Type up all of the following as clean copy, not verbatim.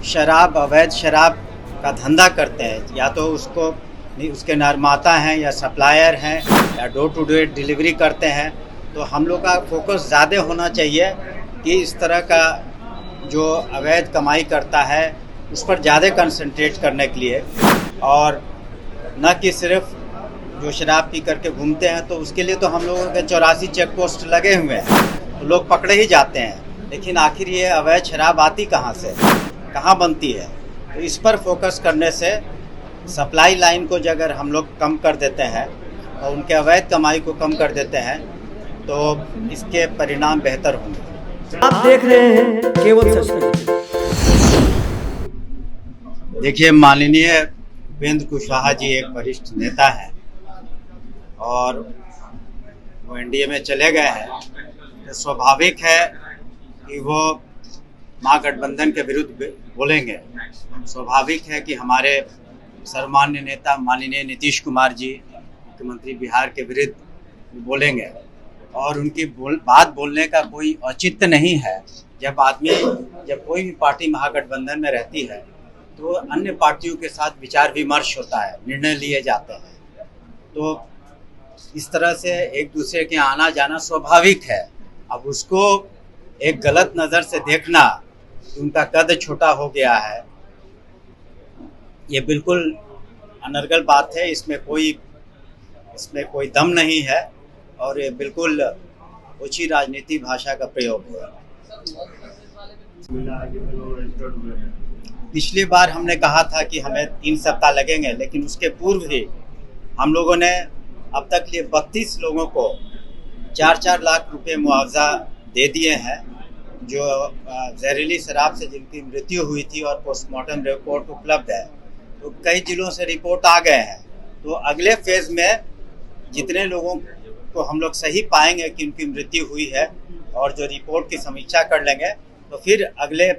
शराब अवैध शराब का धंधा करते हैं, या तो उसको उसके निर्माता हैं या सप्लायर हैं या डोर टू डोर डिलीवरी करते हैं, तो हम लोग का फोकस ज़्यादा होना चाहिए कि इस तरह का जो अवैध कमाई करता है उस पर ज़्यादा कंसंट्रेट करने के लिए, और न कि सिर्फ जो शराब पी करके घूमते हैं तो उसके लिए तो हम लोगों के 84 चेक पोस्ट लगे हुए हैं, तो लोग पकड़े ही जाते हैं। लेकिन आखिर ये अवैध शराब आती कहाँ से, कहाँ बनती है? तो इस पर फोकस करने से सप्लाई लाइन को अगर हम लोग कम कर देते हैं और उनके अवैध कमाई को कम कर देते हैं तो इसके परिणाम बेहतर होंगे। आप देख रहे हैं केवल सच। देखिए, माननीय उपेंद्र कुशवाहा जी एक वरिष्ठ नेता हैं और वो एनडीए में चले गए हैं, तो स्वाभाविक है कि वो महागठबंधन के विरुद्ध बोलेंगे। स्वाभाविक है कि हमारे सर्वमान्य नेता माननीय नीतीश कुमार जी मुख्यमंत्री बिहार के विरुद्ध बोलेंगे, और उनकी बात बोलने का कोई औचित्य नहीं है। जब कोई भी पार्टी महागठबंधन में रहती है तो अन्य पार्टियों के साथ विचार विमर्श होता है, निर्णय लिए जाते हैं, तो इस तरह से एक दूसरे के आना जाना स्वाभाविक है। अब उसको एक गलत नज़र से देखना कि उनका कद छोटा हो गया है, ये बिल्कुल अनर्गल बात है। इसमें कोई दम नहीं है और ये बिल्कुल ओछी राजनीति भाषा का प्रयोग है। पिछली बार हमने कहा था कि हमें 3 सप्ताह लगेंगे, लेकिन उसके पूर्व ही हम लोगों ने अब तक लिए 32 लोगों को 4-4 लाख रुपए मुआवजा दे दिए हैं, जो जहरीली शराब से जिनकी मृत्यु हुई थी, और पोस्टमार्टम रिपोर्ट उपलब्ध है। तो कई जिलों से रिपोर्ट आ गए हैं, तो अगले फेज़ में जितने लोगों को हम लोग सही पाएंगे कि उनकी मृत्यु हुई है और जो रिपोर्ट की समीक्षा कर लेंगे, तो फिर अगले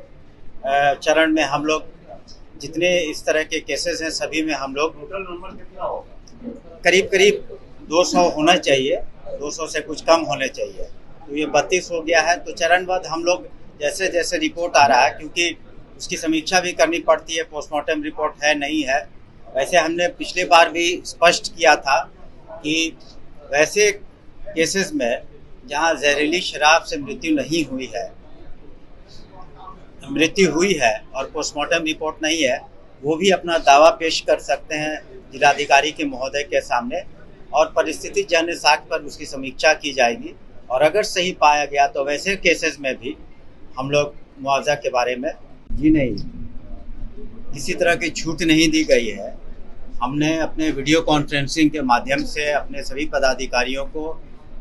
चरण में हम लोग जितने इस तरह के केसेस हैं सभी में हम लोग टोटल नंबर कितना होगा? करीब 200 होना चाहिए, 200 से कुछ कम होने चाहिए। तो ये 32 हो गया है। तो चरणबद्ध हम लोग जैसे जैसे रिपोर्ट आ रहा है, क्योंकि उसकी समीक्षा भी करनी पड़ती है, पोस्टमार्टम रिपोर्ट है नहीं है। वैसे हमने पिछली बार भी स्पष्ट किया था कि वैसे केसेस में जहां जहरीली शराब से मृत्यु हुई है और पोस्टमार्टम रिपोर्ट नहीं है, वो भी अपना दावा पेश कर सकते हैं जिलाधिकारी के महोदय के सामने, और परिस्थिति जन्य साक्ष्य पर उसकी समीक्षा की जाएगी, और अगर सही पाया गया तो वैसे केसेस में भी हम लोग मुआवजा के बारे में किसी तरह की छूट नहीं दी गई है। हमने अपने वीडियो कॉन्फ्रेंसिंग के माध्यम से अपने सभी पदाधिकारियों को,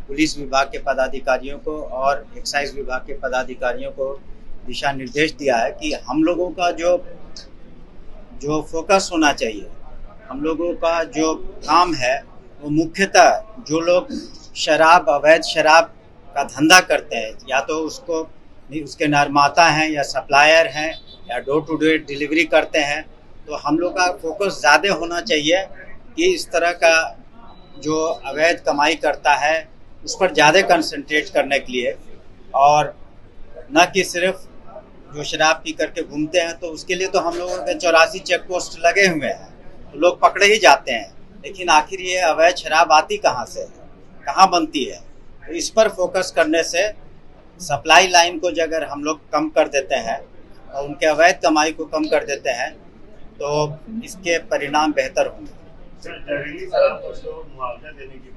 पुलिस विभाग के पदाधिकारियों को और एक्साइज विभाग के पदाधिकारियों को दिशा निर्देश दिया है कि हम लोगों का जो फोकस होना चाहिए, हम लोगों का जो काम है वो मुख्यतः जो लोग अवैध शराब का धंधा करते हैं, या तो उसके निर्माता हैं या सप्लायर हैं या डोर टू डोर डिलीवरी करते हैं, तो हम लोग का फोकस ज़्यादा होना चाहिए कि इस तरह का जो अवैध कमाई करता है उस पर ज़्यादा कंसंट्रेट करने के लिए, और न कि सिर्फ जो शराब पी करके घूमते हैं, तो उसके लिए तो हम लोगों के 84 चेक पोस्ट लगे हुए हैं, तो लोग पकड़े ही जाते हैं। लेकिन आखिर ये अवैध शराब आती कहाँ से, कहाँ बनती है? तो इस पर फोकस करने से सप्लाई लाइन को अगर हम लोग कम कर देते हैं और उनके अवैध कमाई को कम कर देते हैं तो इसके परिणाम बेहतर होंगे। जहरीली शराब को जो मुआवजा देने की